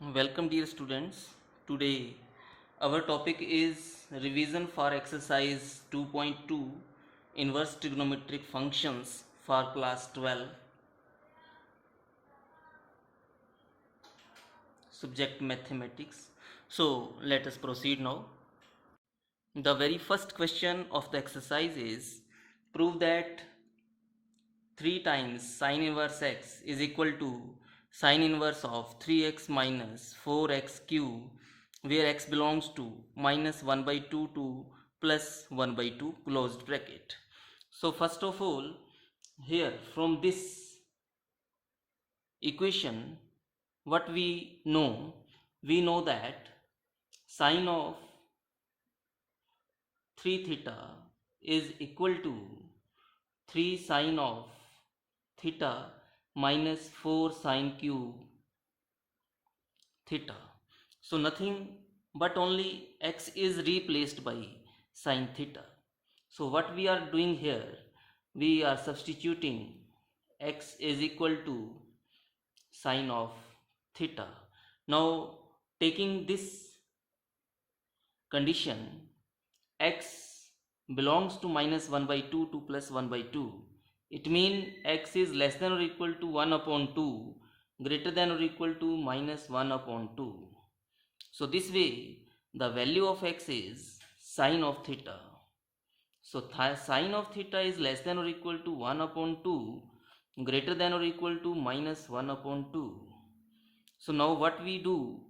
Welcome, dear students. Today, our topic is revision for exercise 2.2 inverse trigonometric functions for class 12, subject mathematics. So, let us proceed now. The very first question of the exercise is prove that 3 times sine inverse x is equal to sine inverse of 3x minus 4x cube where x belongs to minus 1 by 2 to plus 1 by 2 closed bracket. So first of all, here from this equation what we know that sine of 3 theta is equal to 3 sine of theta minus 4 sine cube theta. So nothing but only x is replaced by sine theta. So what we are doing here, we are substituting x is equal to sine of theta. Now taking this condition, x belongs to minus 1 by 2 to plus 1 by 2, it means x is less than or equal to 1 upon 2, greater than or equal to minus 1 upon 2. So this way the value of x is sine of theta. So sine of theta is less than or equal to 1 upon 2, greater than or equal to minus 1 upon 2. So now what we do,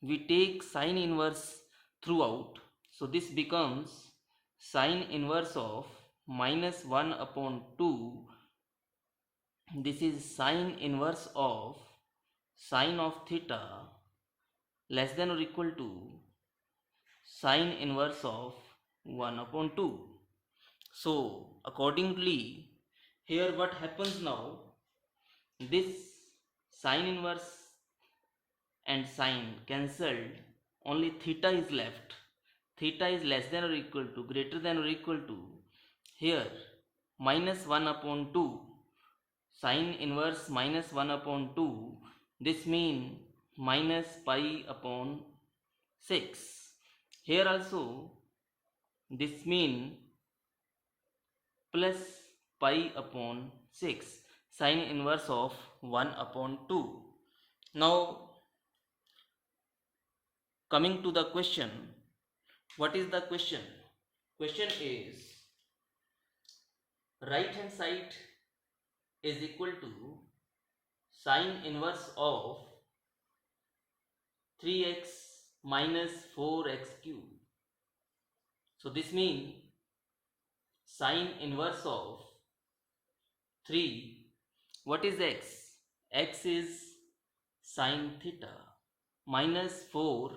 we take sine inverse throughout. So this becomes sine inverse of minus 1 upon 2. This is sine inverse of sine of theta less than or equal to sine inverse of 1 upon 2. So accordingly, here what happens now, this sine inverse and sine cancelled, only theta is left. Theta is less than or equal to, greater than or equal to, here minus 1 upon 2, sine inverse minus 1 upon 2, this means minus pi upon 6. Here also this means plus pi upon 6, sine inverse of 1 upon 2. Now coming to the question, what is the question? Question is right hand side is equal to sine inverse of 3x minus 4x cube. So this means sine inverse of 3, what is x? X is sine theta minus 4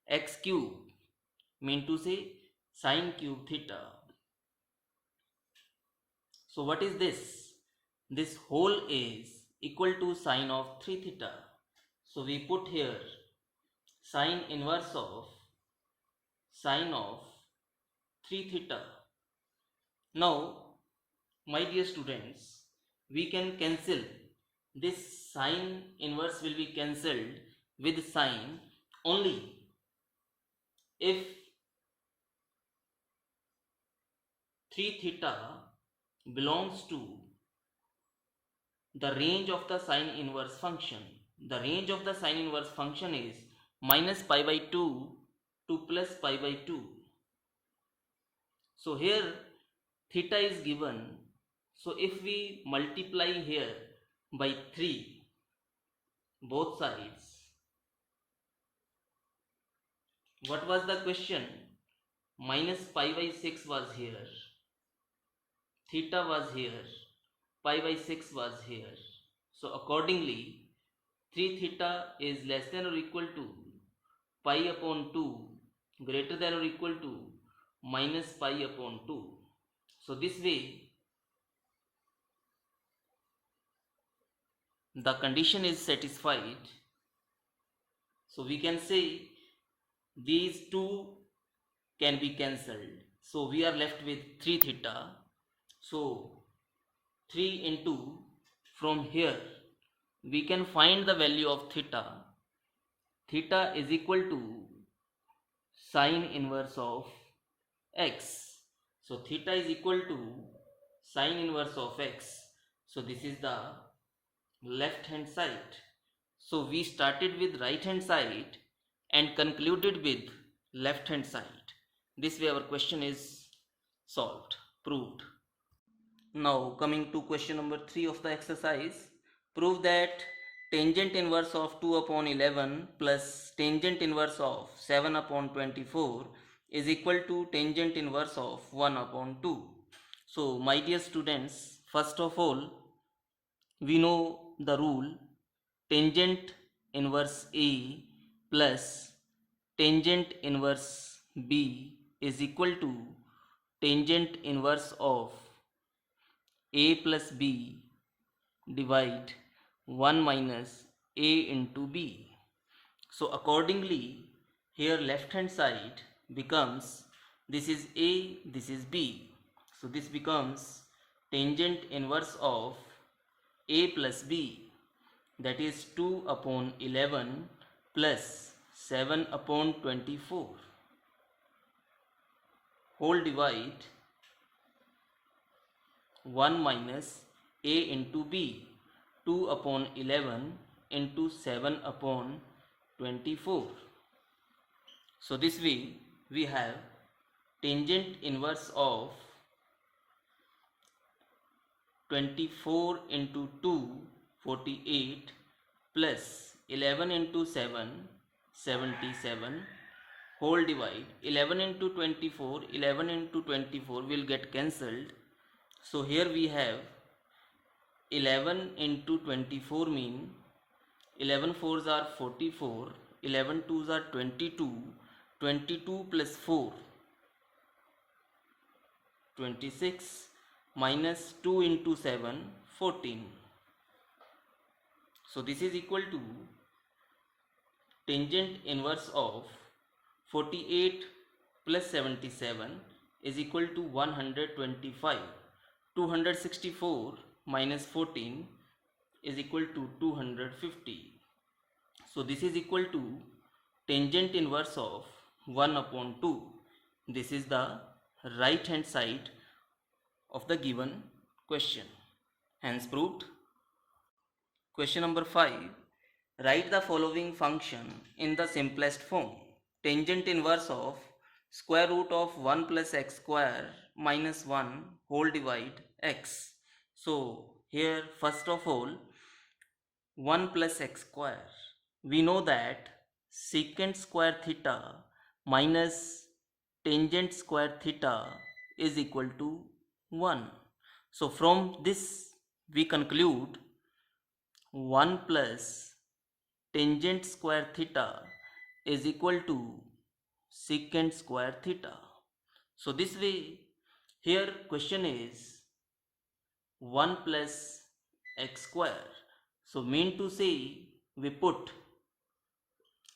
x cube, mean to say sine cube theta. So what is this? This whole is equal to sine of 3 theta. So we put here sine inverse of sine of 3 theta. Now my dear students, we can cancel this sine inverse, will be cancelled with sine only if 3 theta belongs to the range of the sine inverse function. The range of the sine inverse function is minus pi by 2 to plus pi by 2. So here theta is given, so if we multiply here by 3 both sides, what was the question? Minus pi by 6 was here, theta was here, pi by 6 was here. So accordingly 3 theta is less than or equal to pi upon 2, greater than or equal to minus pi upon 2. So this way the condition is satisfied. So we can say these two can be cancelled. So we are left with 3 theta. So 3 into, from here we can find the value of theta. theta is equal to sine inverse of x. So theta is equal to sine inverse of x. So this is the left hand side. So we started with right hand side and concluded with left hand side. This way our question is solved, proved. Now coming to question number 3 of the exercise. Prove that tangent inverse of 2 upon 11 plus tangent inverse of 7 upon 24 is equal to tangent inverse of 1 upon 2. So my dear students, first of all, we know the rule tangent inverse A plus tangent inverse B is equal to tangent inverse of A plus B divide 1 minus A into B. So accordingly, here left hand side becomes, this is A, this is B. So this becomes tangent inverse of A plus B, that is 2 upon 11 plus 7 upon 24 whole divide 1 minus A into B, 2 upon 11 into 7 upon 24. So this way we have tangent inverse of 24 into 2, 48 plus 11 into 7, 77 whole divide 11 into 24, 11 into 24 will get cancelled. So here we have 11 into 24 mean 11 fours are 44, 11 twos are 22, 22 plus 4, 26 minus 2 into 7, 14. So this is equal to tangent inverse of 48 plus 77 is equal to 125. 264 minus 14 is equal to 250. So this is equal to tangent inverse of 1 upon 2. This is the right hand side of the given question. Hence proved. Question number 5. Write the following function in the simplest form. Tangent inverse of square root of 1 plus x square minus 1 whole divide x. So here first of all 1 plus x square. We know that secant square theta minus tangent square theta is equal to 1. So from this we conclude 1 plus tangent square theta is equal to secant square theta. So this way here question is 1 plus x square. So mean to say we put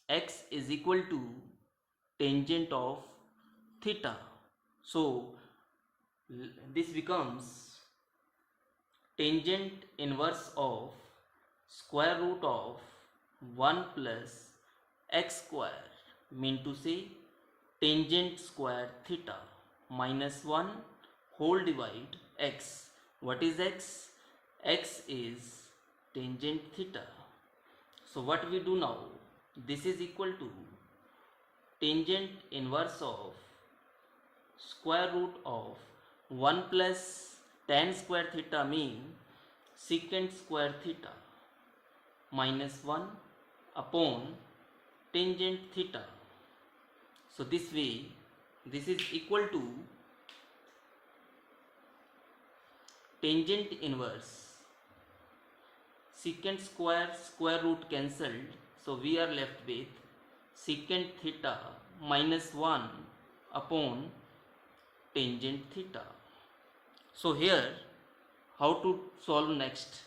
x is equal to tangent of theta. So this becomes tangent inverse of square root of 1 plus x square, mean to say tangent square theta minus 1 whole divide x. What is x? X is tangent theta. So what we do now? This is equal to tangent inverse of square root of 1 plus tan square theta mean secant square theta minus 1 upon tangent theta. So this way this is equal to tangent inverse secant square root cancelled. So we are left with secant theta minus 1 upon tangent theta. So here how to solve next?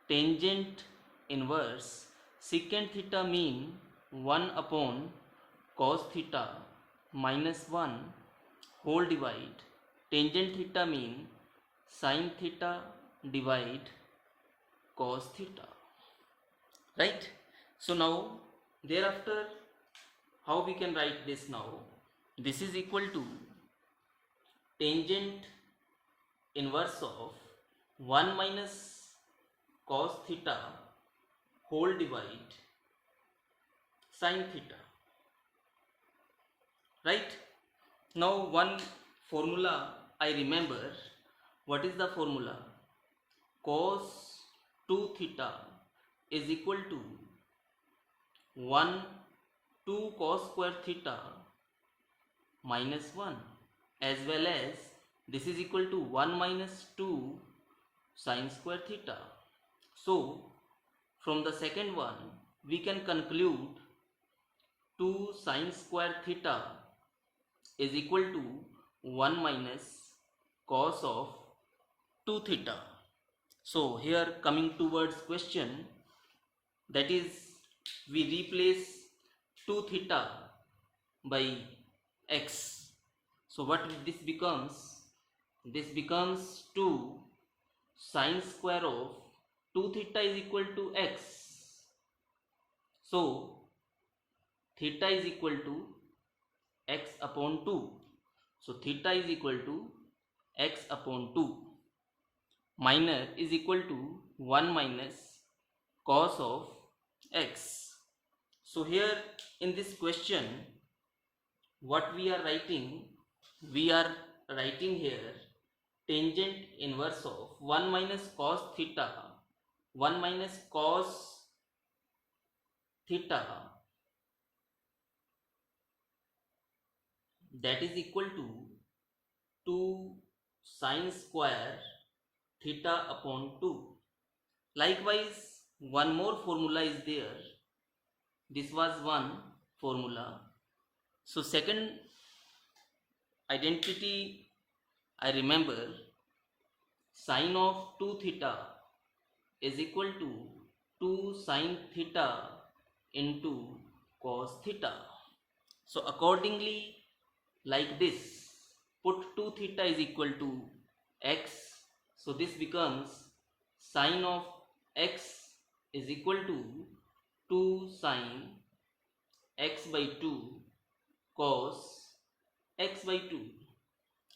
Tangent inverse secant theta mean 1 upon cos theta minus 1 whole divide tangent theta mean sin theta divide cos theta, right? So now Thereafter, how we can write this now? This is equal to tangent inverse of 1 minus cos theta whole divide sin theta. Right? Now one formula I remember. What is the formula? Cos 2 theta is equal to 1 2 cos square theta minus 1, as well as this is equal to 1 minus 2 sin square theta. So from the second one we can conclude 2 sin square theta is equal to 1 minus cos of 2 theta. So here, coming towards question, that is, we replace 2 theta by x. So what this becomes? This becomes 2 sin square of 2 theta is equal to x. So theta is equal to x upon 2. So theta is equal to x upon 2. Minor is equal to 1 minus cos of x. So here in this question, what we are writing? We are writing here tangent inverse of 1 minus cos theta, 1 minus cos theta, that is equal to 2 sin square theta upon 2. Likewise, one more formula is there. This was one formula. So second identity I remember, sin of 2 theta is equal to 2 sin theta into cos theta. So accordingly, like this, put 2 theta is equal to x. So this becomes sin of x is equal to 2 sin x by 2 cos x by 2.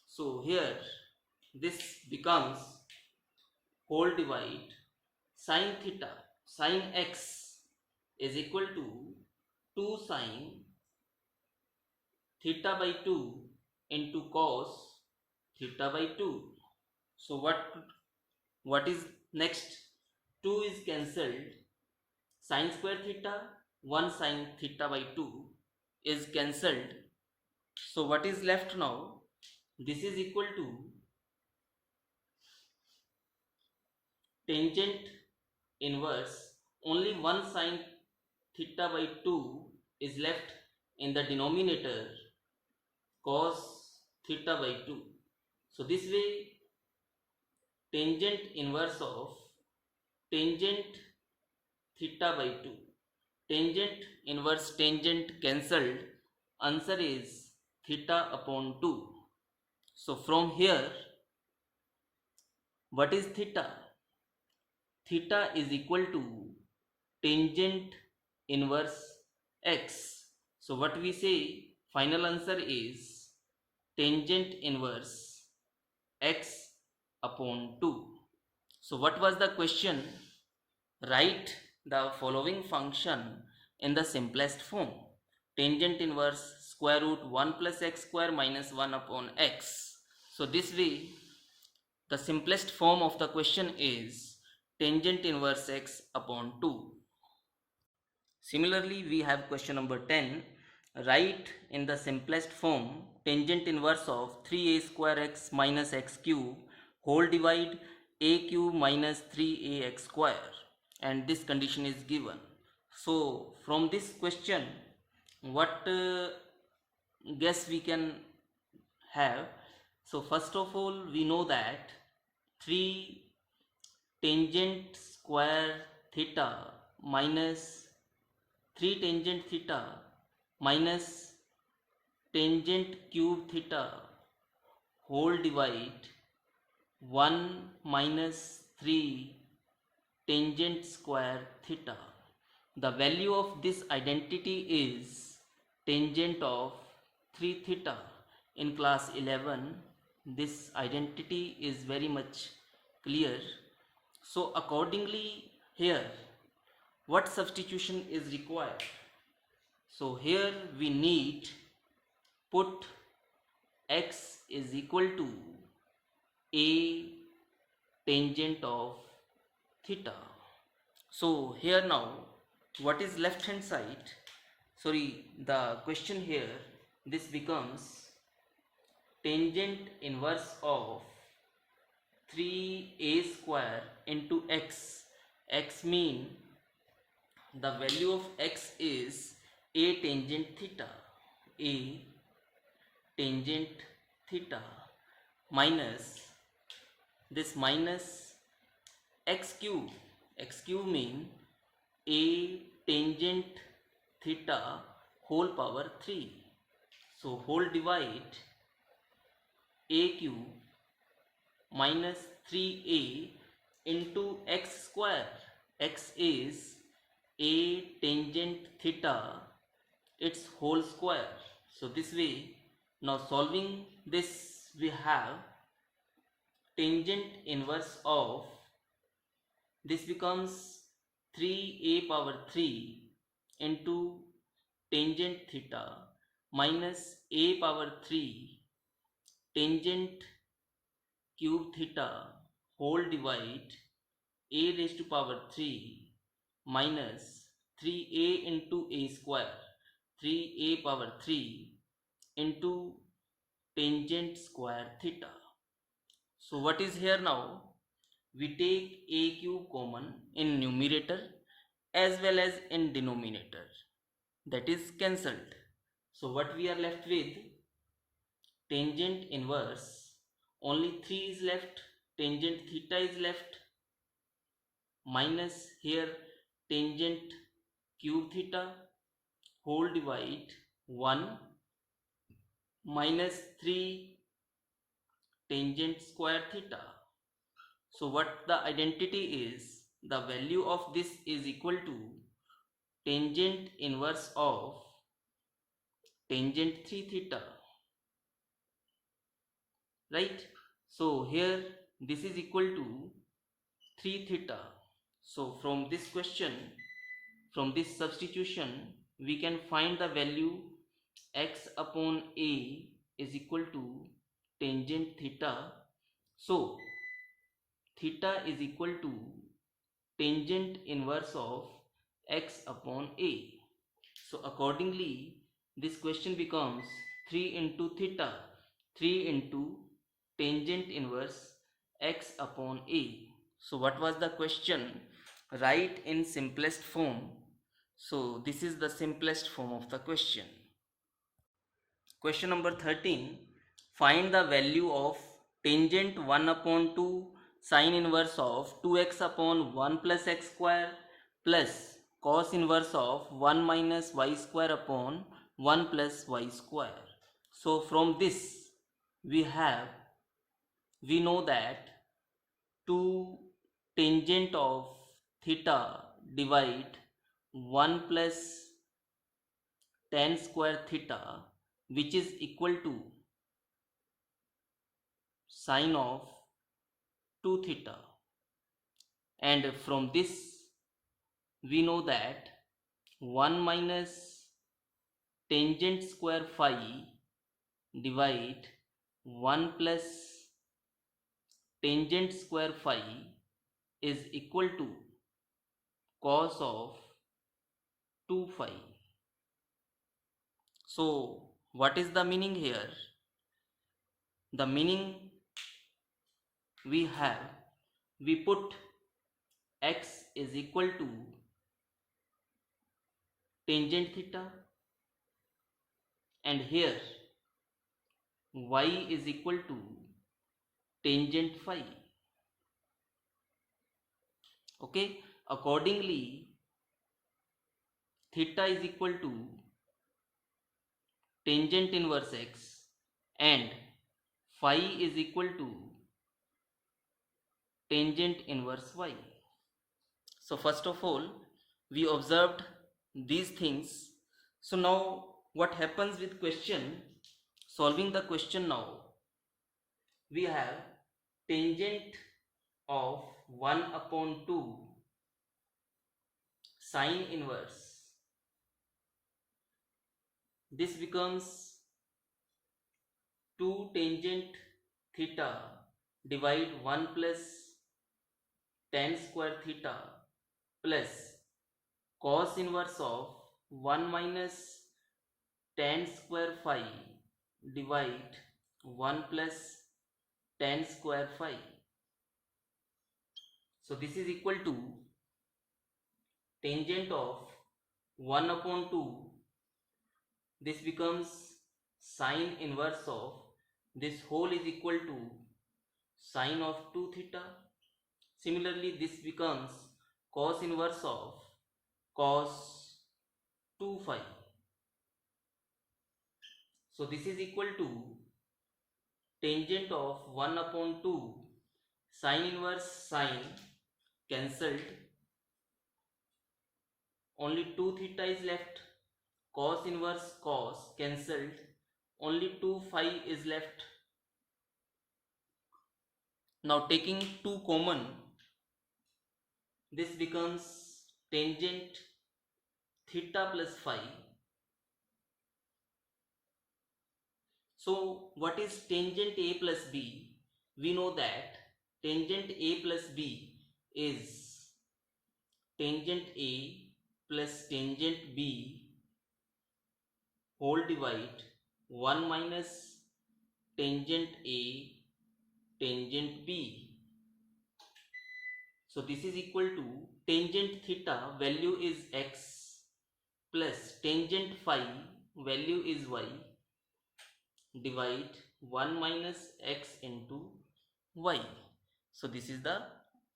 So here this becomes whole divide sin theta, sin x is equal to 2 sin theta by 2 into cos theta by 2. So what is next? 2 is cancelled. Sin square theta, 1 sin theta by 2 is cancelled. So what is left now? This is equal to tangent inverse, only 1 sin theta by 2 is left in the denominator, cos theta by 2. So this way, tangent inverse of tangent theta by 2, tangent inverse tangent cancelled, answer is theta upon 2. So from here, what is theta? Theta is equal to tangent inverse x. So what we say, final answer is tangent inverse x upon 2. So what was the question? Write the following function in the simplest form. Tangent inverse square root 1 plus x square minus 1 upon x. So this way, the simplest form of the question is tangent inverse x upon 2. Similarly, we have question number 10. Write in the simplest form tangent inverse of 3a square x minus x cube whole divide a cube minus 3ax square, and this condition is given. So from this question, what guess we can have? So first of all, we know that 3 tangent square theta minus 3 tangent theta minus tangent cube theta whole divide 1 minus 3 tangent square theta. The value of this identity is tangent of 3 theta. In class 11, this identity is very much clear. So accordingly here, what substitution is required? So here we need put x is equal to a tangent of theta. So here now, what is left hand side? Sorry, the question here, this becomes tangent inverse of 3a square into x. X mean the value of x is a tangent theta. A tangent theta minus this minus x cube. X cube mean a tangent theta whole power 3. So whole divide a cube minus 3a into x square. X is a tangent theta, its whole square. So this way, now solving this, we have tangent inverse of, this becomes 3a power 3 into tangent theta minus a power 3 tangent cube theta whole divide a raised to power 3 minus 3a into a square, 3a power 3 into tangent square theta. So what is here now? We take a cube common in numerator as well as in denominator, that is cancelled. So what we are left with? Tangent inverse, only 3 is left, tangent theta is left, minus here tangent cube theta whole divide 1 minus 3 tangent square theta. So what the identity is? The value of this is equal to tangent inverse of tangent 3 theta, right? So here this is equal to 3 theta. So from this question, from this substitution, we can find the value x upon a is equal to tangent theta. So theta is equal to tangent inverse of x upon a. So accordingly, this question becomes 3 into theta, 3 into tangent inverse x upon a. So what was the question? Write in simplest form. So this is the simplest form of the question. Question number 13. Find the value of tangent 1 upon 2 sine inverse of 2x upon 1 plus x square plus cos inverse of 1 minus y square upon 1 plus y square. So from this we know that 2 tangent of theta divide 1 plus tan square theta, which is equal to sine of 2 theta, and from this we know that 1 minus tangent square phi divide 1 plus tangent square phi is equal to cos of 2 phi. So what is the meaning here? The meaning we put x is equal to tangent theta, and here y is equal to tangent phi. Okay, accordingly theta is equal to tangent inverse x and phi is equal to tangent inverse y. So first of all, we observed these things. So now what happens with question, solving the question now, we have tangent of 1 upon 2 sine inverse. This becomes 2 tangent theta divide 1 plus tan square theta plus cos inverse of 1 minus tan square phi divide 1 plus tan square phi. So this is equal to tangent of 1 upon 2. This becomes sine inverse of this whole is equal to sine of 2 theta. Similarly, this becomes cos inverse of cos 2 phi. So this is equal to tangent of 1 upon 2 sine inverse sine cancelled, only 2 theta is left, cos inverse cos cancelled, only 2 phi is left. Now taking 2 common, this becomes tangent theta plus phi. So what is tangent A plus B? We know that tangent A plus B is tangent A plus tangent B whole divide 1 minus tangent A tangent B. So this is equal to tangent theta value is x plus tangent phi value is y divide 1 minus x into y. So this is the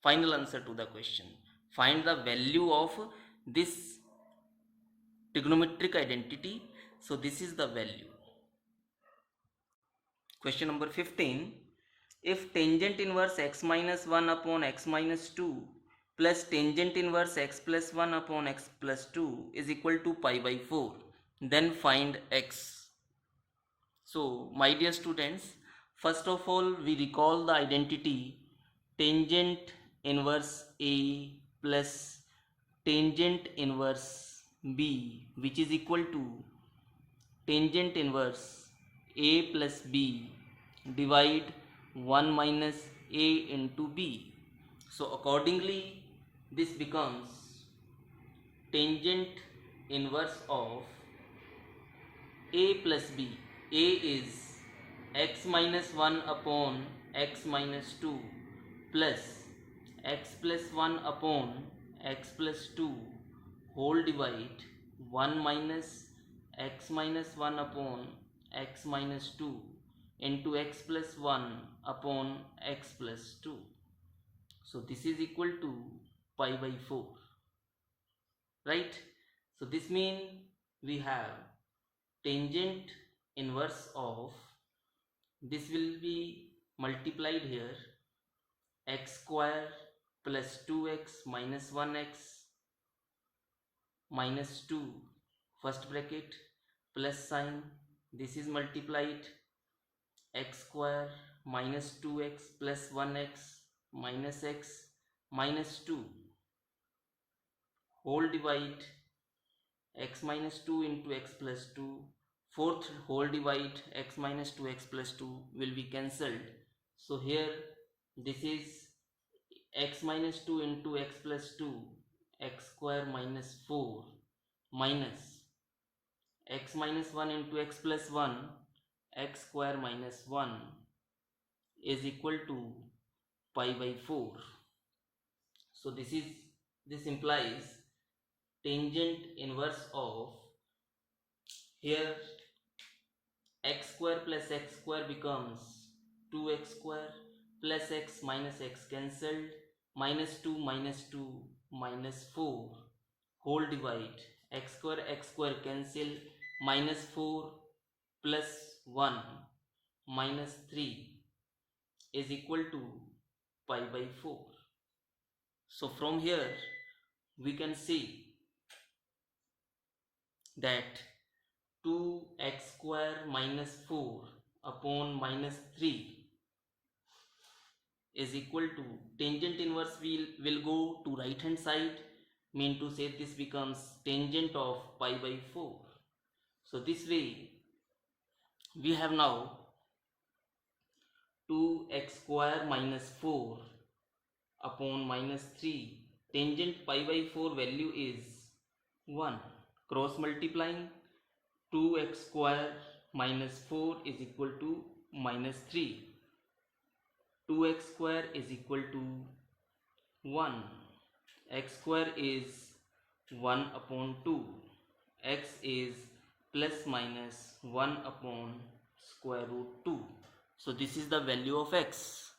final answer to the question. Find the value of this trigonometric identity. So this is the value. Question number 15. If tangent inverse x minus 1 upon x minus 2 plus tangent inverse x plus 1 upon x plus 2 is equal to pi by 4, then find x. So my dear students, first of all we recall the identity tangent inverse A plus tangent inverse B, which is equal to tangent inverse A plus B divide 1 minus A into B. So accordingly this becomes tangent inverse of A plus B. A is x minus 1 upon x minus 2 plus x plus 1 upon x plus 2 whole divide 1 minus x minus 1 upon x minus 2 into x plus 1 upon x plus 2. So this is equal to pi by 4, right? So this means we have tangent inverse of, this will be multiplied here, x square plus 2x minus 1x minus 2 first bracket plus sign, this is multiplied x square minus 2x plus 1x minus x minus 2 whole divide x minus 2 into x plus 2, fourth whole divide x minus 2 x plus 2 will be cancelled. So here this is x minus 2 into x plus 2, x square minus 4 minus x minus 1 into x plus 1, x square minus 1 is equal to pi by 4. So this implies tangent inverse of, here x square plus x square becomes 2x square plus x minus x cancelled, minus 2 minus 4 whole divide x square cancel, minus 4 plus 1 minus 3 is equal to pi by 4. So from here we can see that 2x square minus 4 upon minus 3 is equal to, tangent inverse will go to right hand side, mean to say this becomes tangent of pi by 4. So this way we have now 2x square minus 4 upon minus 3, tangent pi by 4 value is 1, cross multiplying 2x square minus 4 is equal to minus 3, 2x square is equal to 1, x square is 1 upon 2, x is plus minus 1 upon square root 2. So this is the value of x.